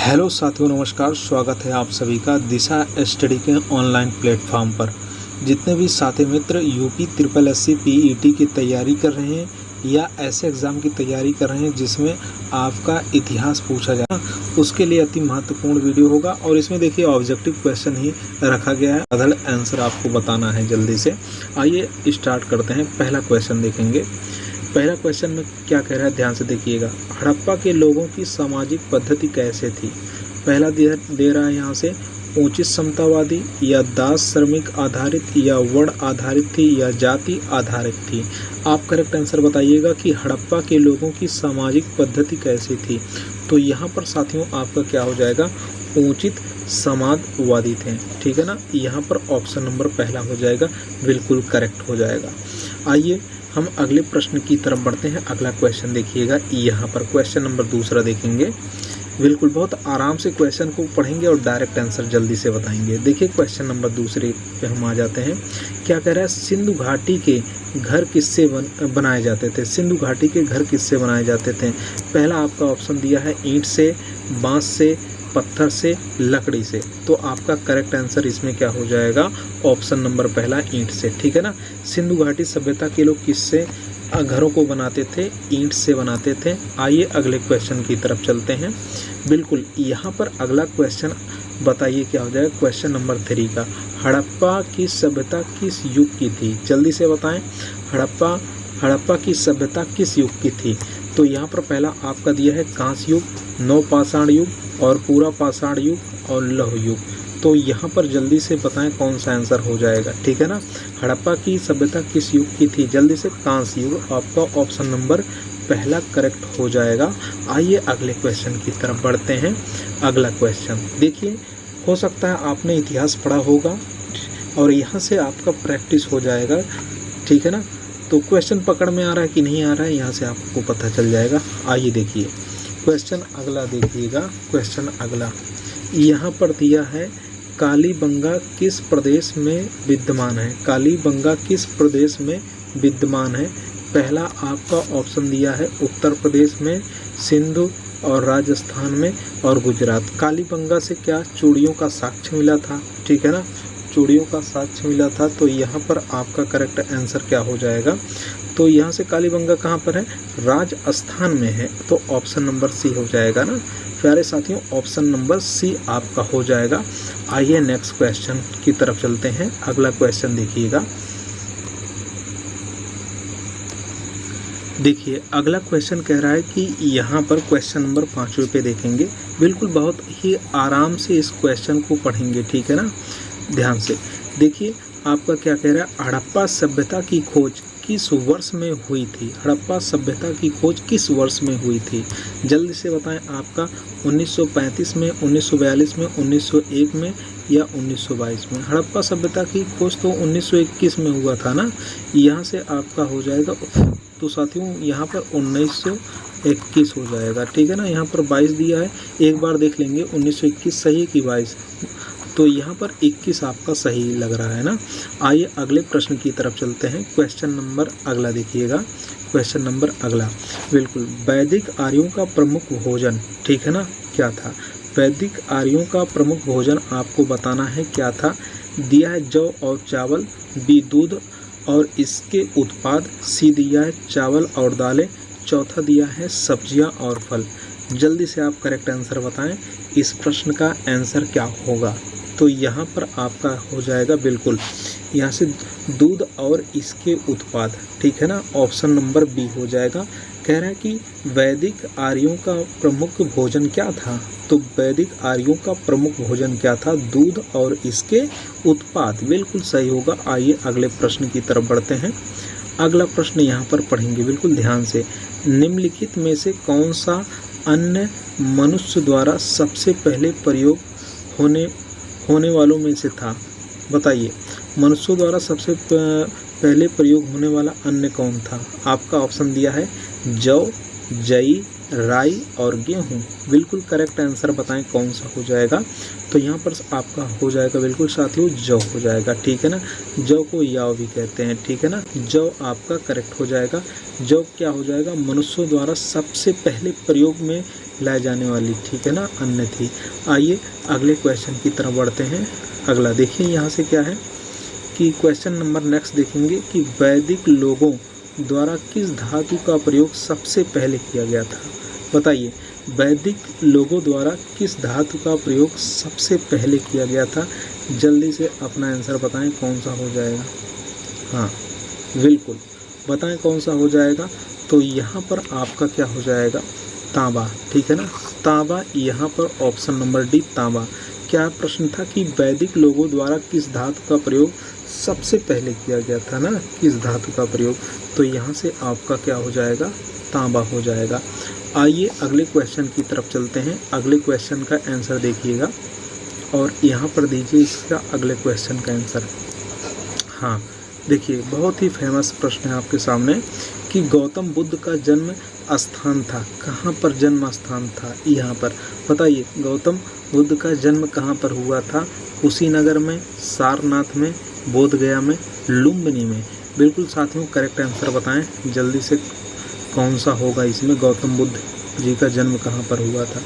Hello साथियों, नमस्कार। स्वागत है आप सभी का दिशा स्टडी के ऑनलाइन प्लेटफॉर्म पर। जितने भी साथी मित्र यूपी ट्रिपल एससी पीईटी की तैयारी कर रहे हैं या ऐसे एग्ज़ाम की तैयारी कर रहे हैं जिसमें आपका इतिहास पूछा जाए, उसके लिए अति महत्वपूर्ण वीडियो होगा। और इसमें देखिए ऑब्जेक्टिव क्वेश्चन ही रखा गया है, अधड़ आंसर आपको बताना है जल्दी से। आइए स्टार्ट करते हैं। पहला क्वेश्चन देखेंगे। पहला क्वेश्चन में क्या कह रहा है, ध्यान से देखिएगा। हड़प्पा के लोगों की सामाजिक पद्धति कैसे थी? पहला दे रहा है यहाँ से, उचित समतावादी या दास श्रमिक आधारित या वर्ण आधारित थी या जाति आधारित थी। आप करेक्ट आंसर बताइएगा कि हड़प्पा के लोगों की सामाजिक पद्धति कैसी थी। तो यहाँ पर साथियों आपका क्या हो जाएगा, उचित समाजवादी थे। ठीक है ना, यहाँ पर ऑप्शन नंबर पहला हो जाएगा, बिल्कुल करेक्ट हो जाएगा। आइए हम अगले प्रश्न की तरफ बढ़ते हैं। अगला क्वेश्चन देखिएगा, यहाँ पर क्वेश्चन नंबर दूसरा देखेंगे। बिल्कुल बहुत आराम से क्वेश्चन को पढ़ेंगे और डायरेक्ट आंसर जल्दी से बताएंगे। देखिए क्वेश्चन नंबर दूसरे पे हम आ जाते हैं। क्या कह रहा है, सिंधु घाटी के घर किससे बनाए जाते थे? सिंधु घाटी के घर किससे बनाए जाते थे? पहला आपका ऑप्शन दिया है ईंट से, बांस से, पत्थर से, लकड़ी से। तो आपका करेक्ट आंसर इसमें क्या हो जाएगा, ऑप्शन नंबर पहला ईंट से। ठीक है ना, सिंधु घाटी सभ्यता के लोग किससे घरों को बनाते थे? ईंट से बनाते थे। आइए अगले क्वेश्चन की तरफ चलते हैं। बिल्कुल यहाँ पर अगला क्वेश्चन बताइए क्या हो जाएगा, क्वेश्चन नंबर 3 का। हड़प्पा की सभ्यता किस युग की थी? जल्दी से बताएं। हड़प्पा की सभ्यता किस युग की थी? तो यहाँ पर पहला आपका दिया है कांस्य युग, नवपाषाण युग और पूरा पाषाण युग और लौह युग। तो यहाँ पर जल्दी से बताएं कौन सा आंसर हो जाएगा। ठीक है ना, हड़प्पा की सभ्यता किस युग की थी? जल्दी से कांस्य युग, आपका ऑप्शन नंबर पहला करेक्ट हो जाएगा। आइए अगले क्वेश्चन की तरफ बढ़ते हैं। अगला क्वेश्चन देखिए, हो सकता है आपने इतिहास पढ़ा होगा और यहाँ से आपका प्रैक्टिस हो जाएगा। ठीक है ना, तो क्वेश्चन पकड़ में आ रहा है कि नहीं आ रहा है, यहाँ से आपको पता चल जाएगा। आइए देखिए क्वेश्चन अगला देखिएगा। क्वेश्चन अगला यहाँ पर दिया है, कालीबंगा किस प्रदेश में विद्यमान है? कालीबंगा किस प्रदेश में विद्यमान है? पहला आपका ऑप्शन दिया है उत्तर प्रदेश में, सिंधु और राजस्थान में और गुजरात। कालीबंगा से क्या चूड़ियों का साक्ष्य मिला था? ठीक है ना, चूड़ियों का साक्ष्य मिला था। तो यहाँ पर आपका करेक्ट आंसर क्या हो जाएगा, तो यहाँ से कालीबंगा कहाँ पर है? राजस्थान में है। तो ऑप्शन नंबर सी हो जाएगा ना प्यारे साथियों, ऑप्शन नंबर सी आपका हो जाएगा। आइए नेक्स्ट क्वेश्चन की तरफ चलते हैं। अगला क्वेश्चन देखिएगा। देखिए अगला क्वेश्चन कह रहा है कि यहाँ पर क्वेश्चन नंबर 5वें पे देखेंगे। बिल्कुल बहुत ही आराम से इस क्वेश्चन को पढ़ेंगे। ठीक है ना, ध्यान से देखिए आपका क्या कह रहा है, हड़प्पा सभ्यता की खोज किस वर्ष में हुई थी? हड़प्पा सभ्यता की खोज किस वर्ष में हुई थी? जल्दी से बताएं। आपका 1935 में, 1942 में, 1901 में या 1922 में? हड़प्पा सभ्यता की खोज तो 1921 में हुआ था ना, यहाँ से आपका हो जाएगा। तो साथियों यहाँ पर 1921 हो जाएगा। ठीक है ना, यहाँ पर 22 दिया है, एक बार देख लेंगे 1921 सही कि 22। तो यहाँ पर 21 आपका सही लग रहा है ना। आइए अगले प्रश्न की तरफ चलते हैं। क्वेश्चन नंबर अगला देखिएगा। क्वेश्चन नंबर अगला बिल्कुल, वैदिक आर्यों का प्रमुख भोजन, ठीक है ना, क्या था? वैदिक आर्यों का प्रमुख भोजन आपको बताना है क्या था। दिया है जौ और चावल, बी दूध और इसके उत्पाद, सी दिया है चावल और दालें, चौथा दिया है सब्जियां और फल। जल्दी से आप करेक्ट आंसर बताएं, इस प्रश्न का आंसर क्या होगा। तो यहाँ पर आपका हो जाएगा बिल्कुल यहाँ से दूध और इसके उत्पाद। ठीक है ना, ऑप्शन नंबर बी हो जाएगा। कह रहा है कि वैदिक आर्यों का प्रमुख भोजन क्या था? तो वैदिक आर्यों का प्रमुख भोजन क्या था? दूध और इसके उत्पाद, बिल्कुल सही होगा। आइए अगले प्रश्न की तरफ बढ़ते हैं। अगला प्रश्न यहाँ पर पढ़ेंगे बिल्कुल ध्यान से। निम्नलिखित में से कौन सा अन्न मनुष्य द्वारा सबसे पहले प्रयोग होने वालों में से था? बताइए, मनुष्यों द्वारा सबसे पहले प्रयोग होने वाला अन्न कौन था? आपका ऑप्शन दिया है जौ, जई, राई और गेहूँ। बिल्कुल करेक्ट आंसर बताएं कौन सा हो जाएगा। तो यहाँ पर आपका हो जाएगा बिल्कुल साथियों जौ हो जाएगा, ठीक है ना। जौ को याव भी कहते हैं, ठीक है ना। जौ आपका करेक्ट हो जाएगा। जौ क्या हो जाएगा, मनुष्यों द्वारा सबसे पहले प्रयोग में लाए जाने वाली, ठीक है ना, अन्न थी। आइए अगले क्वेश्चन की तरफ बढ़ते हैं। अगला देखिए यहाँ से क्या है कि क्वेश्चन नंबर नेक्स्ट देखेंगे कि वैदिक लोगों द्वारा किस धातु का प्रयोग सबसे पहले किया गया था। बताइए, वैदिक लोगों द्वारा किस धातु का प्रयोग सबसे पहले किया गया था। जल्दी से अपना आंसर बताएं कौन सा हो जाएगा। हाँ बिल्कुल बताएं कौन सा हो जाएगा। तो यहाँ पर आपका क्या हो जाएगा, तांबा, ठीक है ना। तांबा यहाँ पर ऑप्शन नंबर डी तांबा। क्या प्रश्न था कि वैदिक लोगों द्वारा किस धातु का प्रयोग सबसे पहले किया गया था ना, किस धातु का प्रयोग। तो यहाँ से आपका क्या हो जाएगा, तांबा हो जाएगा। आइए अगले क्वेश्चन की तरफ चलते हैं। अगले क्वेश्चन का आंसर देखिएगा और यहाँ पर दीजिए इसका अगले क्वेश्चन का आंसर। हाँ देखिए, बहुत ही फेमस प्रश्न है आपके सामने कि गौतम बुद्ध का जन्म स्थान था, कहाँ पर जन्म स्थान था यहाँ पर। बताइए गौतम बुद्ध का जन्म कहाँ पर हुआ था। कुशीनगर में, सारनाथ में, बोधगया में, लुम्बिनी में। बिल्कुल साथियों करेक्ट आंसर बताएं जल्दी से कौन सा होगा इसमें, गौतम बुद्ध जी का जन्म कहाँ पर हुआ था।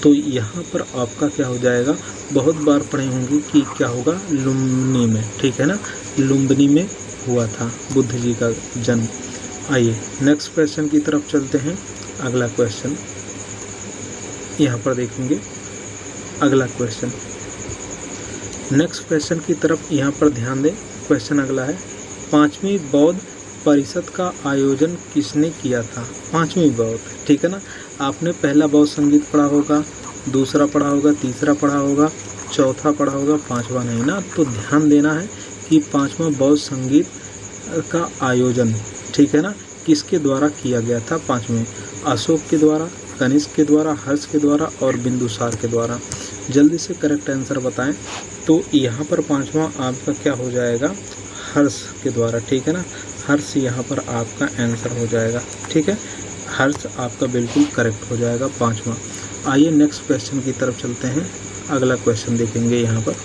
तो यहाँ पर आपका क्या हो जाएगा, बहुत बार पढ़े होंगे कि क्या होगा, लुम्बिनी में, ठीक है ना, लुम्बिनी में हुआ था बुद्ध जी का जन्म। आइए नेक्स्ट क्वेश्चन की तरफ चलते हैं। अगला क्वेश्चन यहाँ पर देखेंगे। अगला क्वेश्चन, नेक्स्ट क्वेश्चन की तरफ यहाँ पर ध्यान दें। क्वेश्चन अगला है, 5वीं बौद्ध परिषद का आयोजन किसने किया था। 5वीं बौद्ध, ठीक है ना। आपने पहला बौद्ध संगीत पढ़ा होगा, दूसरा पढ़ा होगा, तीसरा पढ़ा होगा, चौथा पढ़ा होगा, 5वां नहीं ना। तो ध्यान देना है कि 5वां बौद्ध संगीत का आयोजन, ठीक है ना, किसके द्वारा किया गया था। 5वें अशोक के द्वारा, कनिष्क के द्वारा, हर्ष के द्वारा और बिंदुसार के द्वारा। जल्दी से करेक्ट आंसर बताएं। तो यहाँ पर 5वां आपका क्या हो जाएगा, हर्ष के द्वारा, ठीक है ना। हर्ष यहाँ पर आपका आंसर हो जाएगा, ठीक है। हर्ष आपका बिल्कुल करेक्ट हो जाएगा 5वां। आइए नेक्स्ट क्वेश्चन की तरफ चलते हैं। अगला क्वेश्चन देखेंगे यहाँ पर।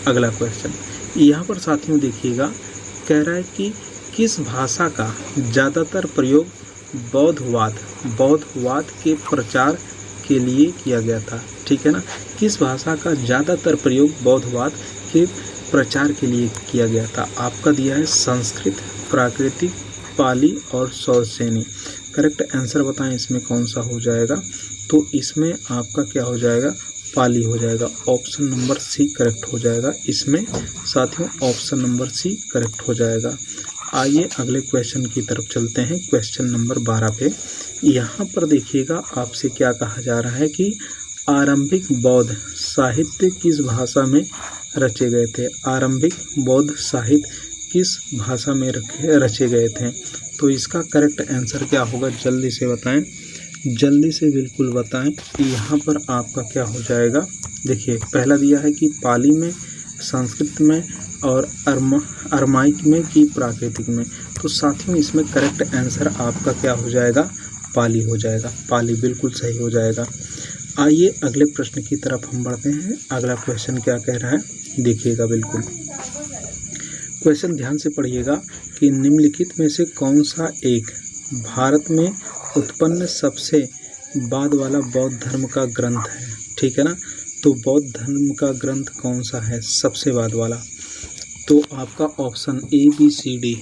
अगला क्वेश्चन यहाँ पर साथियों देखिएगा, कह रहा है कि किस भाषा का ज़्यादातर प्रयोग बौद्धवाद के प्रचार के लिए किया गया था, ठीक है ना। किस भाषा का ज़्यादातर प्रयोग बौद्धवाद के प्रचार के लिए किया गया था। आपका दिया है संस्कृत, प्राकृतिक, पाली और सौरसेनी। करेक्ट आंसर बताएं इसमें कौन सा हो जाएगा। तो इसमें आपका क्या हो जाएगा, पाली हो जाएगा। ऑप्शन नंबर सी करेक्ट हो जाएगा इसमें साथियों, ऑप्शन नंबर सी करेक्ट हो जाएगा। आइए अगले क्वेश्चन की तरफ चलते हैं। क्वेश्चन नंबर 12 पे यहाँ पर देखिएगा, आपसे क्या कहा जा रहा है कि आरंभिक बौद्ध साहित्य किस भाषा में रचे गए थे। आरंभिक बौद्ध साहित्य किस भाषा में रचे गए थे। तो इसका करेक्ट आंसर क्या होगा, जल्दी से बताएं, जल्दी से बिल्कुल बताएं कि यहाँ पर आपका क्या हो जाएगा। देखिए पहला दिया है कि पाली में, संस्कृत में और अरमाइक में कि प्राकृतिक में। तो साथियों इसमें करेक्ट आंसर आपका क्या हो जाएगा, पाली हो जाएगा। पाली बिल्कुल सही हो जाएगा। आइए अगले प्रश्न की तरफ हम बढ़ते हैं। अगला क्वेश्चन क्या कह रहा है देखिएगा, बिल्कुल क्वेश्चन ध्यान से पढ़िएगा कि निम्नलिखित में से कौन सा एक भारत में उत्पन्न सबसे बाद वाला बौद्ध धर्म का ग्रंथ है, ठीक है ना। तो बौद्ध धर्म का ग्रंथ कौन सा है सबसे बाद वाला। तो आपका option A B C D,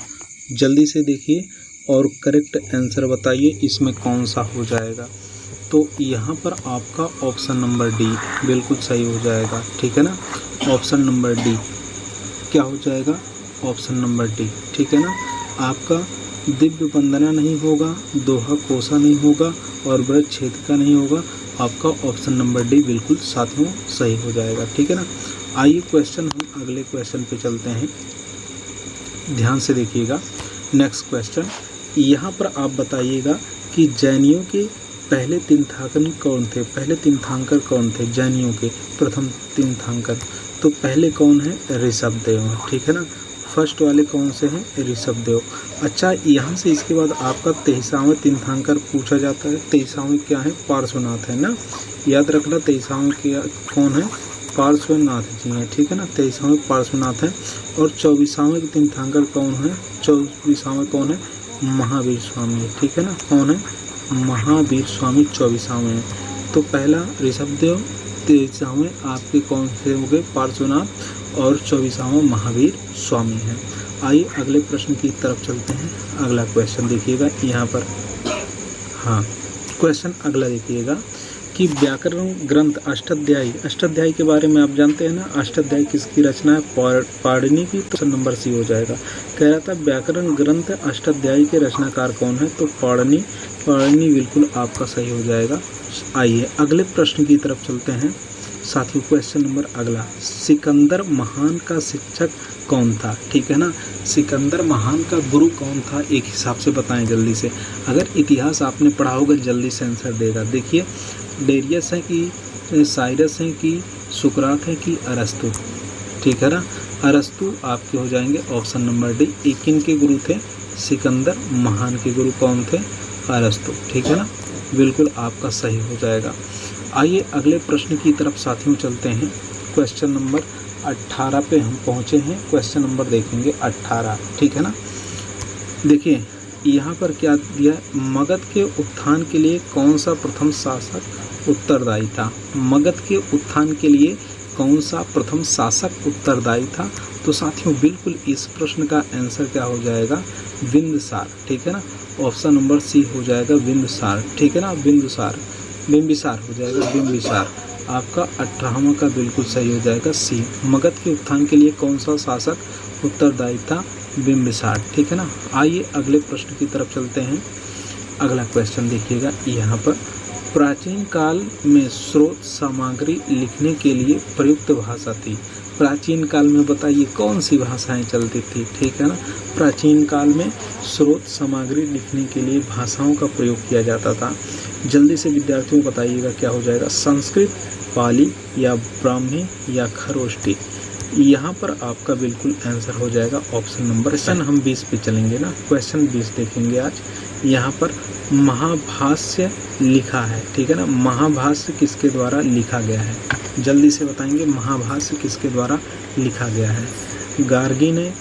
जल्दी से देखिए और करेक्ट आंसर बताइए इसमें कौन सा हो जाएगा। तो यहाँ पर आपका ऑप्शन नंबर डी बिल्कुल सही हो जाएगा, ठीक है ना। ऑप्शन नंबर डी क्या हो जाएगा, ऑप्शन नंबर डी, ठीक है ना। आपका दिव्य वंदना नहीं होगा, दोहा कोसा नहीं होगा और व्रत छेदिका नहीं होगा। आपका ऑप्शन नंबर डी बिल्कुल साथियों सही हो जाएगा, ठीक है ना। आइए क्वेश्चन हम अगले क्वेश्चन पे चलते हैं, ध्यान से देखिएगा। नेक्स्ट क्वेश्चन यहाँ पर आप बताइएगा कि जैनियों के पहले तीर्थंकर कौन थे। पहले तीर्थंकर कौन थे जैनियों के, प्रथम तीर्थंकर। तो पहले कौन है, ऋषभदेव, ठीक है ना। फर्स्ट वाले कौन से हैं? ऋषभदेव। अच्छा, यहाँ से इसके बाद आपका 23वां तीर्थंकर पूछा जाता है। 23वां क्या है? पार्श्वनाथ है ना, याद रखना। 23वां क्या कौन है? पार्श्वनाथ जी हैं, ठीक है ना। 23वां पार्श्वनाथ है। और 24वां तीर्थंकर कौन है? 24वां कौन है? महावीर स्वामी, ठीक है ना। कौन है? महावीर स्वामी 24वां है। तो पहला ऋषभदेव, 23वां आपके कौन से हो गए? पार्श्वनाथ, और 24वां महावीर स्वामी है। आइए अगले प्रश्न की तरफ चलते हैं। अगला क्वेश्चन देखिएगा यहाँ पर। हाँ, क्वेश्चन अगला देखिएगा कि व्याकरण ग्रंथ अष्टाध्यायी के बारे में आप जानते हैं ना। अष्टाध्यायी किसकी रचना है? पाणिनि की। तो नंबर सी हो जाएगा। कह रहा था व्याकरण ग्रंथ अष्टाध्यायी के रचनाकार कौन है? तो पाणिनि बिल्कुल आपका सही हो जाएगा। आइए अगले प्रश्न की तरफ चलते हैं साथियों। क्वेश्चन नंबर अगला, सिकंदर महान का शिक्षक कौन था? ठीक है ना। सिकंदर महान का गुरु कौन था? एक हिसाब से बताएं जल्दी से। अगर इतिहास आपने पढ़ा होगा जल्दी से आंसर देगा। देखिए, डेरियस है कि साइरस है कि सुकरात है कि अरस्तु? ठीक है ना। अरस्तु आपके हो जाएंगे ऑप्शन नंबर डी। किन के गुरु थे? सिकंदर महान के गुरु कौन थे? अरस्तु, ठीक है ना। बिल्कुल आपका सही हो जाएगा। आइए अगले प्रश्न की तरफ साथियों चलते हैं। क्वेश्चन नंबर 18 पे हम पहुँचे हैं। क्वेश्चन नंबर देखेंगे 18, ठीक है ना। देखिए यहाँ पर क्या दिया है? मगध के उत्थान के लिए कौन सा प्रथम शासक उत्तरदायी था? मगध के उत्थान के लिए कौन सा प्रथम शासक उत्तरदायी था? तो साथियों बिल्कुल इस प्रश्न का आंसर क्या हो जाएगा? बिंदुसार, ठीक है ना। ऑप्शन नंबर सी हो जाएगा बिंदुसार, ठीक है ना। बिंबिसार हो जाएगा, बिंबिसार। आपका 18वां का बिल्कुल सही हो जाएगा सी। मगध के उत्थान के लिए कौन सा शासक उत्तरदायी था? बिंबिसार, ठीक है ना। आइए अगले प्रश्न की तरफ चलते हैं। अगला क्वेश्चन देखिएगा यहाँ पर। प्राचीन काल में स्रोत सामग्री लिखने के लिए प्रयुक्त भाषा थी। प्राचीन काल में बताइए कौन सी भाषाएं चलती थी? ठीक है ना। प्राचीन काल में स्रोत सामग्री लिखने के लिए भाषाओं का प्रयोग किया जाता था। जल्दी से विद्यार्थियों बताइएगा क्या हो जाएगा? संस्कृत, पाली या ब्राह्मी या खरोष्टी? यहाँ पर आपका बिल्कुल आंसर हो जाएगा ऑप्शन नंबर। क्वेश्चन हम 20 पे चलेंगे ना। क्वेश्चन 20 देखेंगे आज। यहाँ पर महाभाष्य लिखा है, ठीक है ना। महाभाष्य किसके द्वारा लिखा गया है? जल्दी से बताएंगे महाभाष्य किसके द्वारा लिखा गया है? गार्गी ने,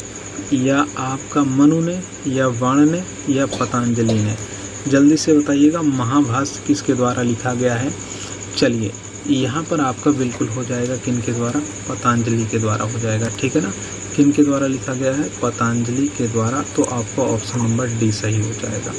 या आपका मनु ने, या वाण ने, या पतंजलि ने? जल्दी से बताइएगा महाभाष्य किसके द्वारा लिखा गया है? चलिए यहाँ पर आपका बिल्कुल हो जाएगा किन के द्वारा? पतंजलि के द्वारा हो जाएगा, ठीक है ना। किन के द्वारा लिखा गया है? पतंजलि के द्वारा। तो आपका ऑप्शन नंबर डी सही हो जाएगा।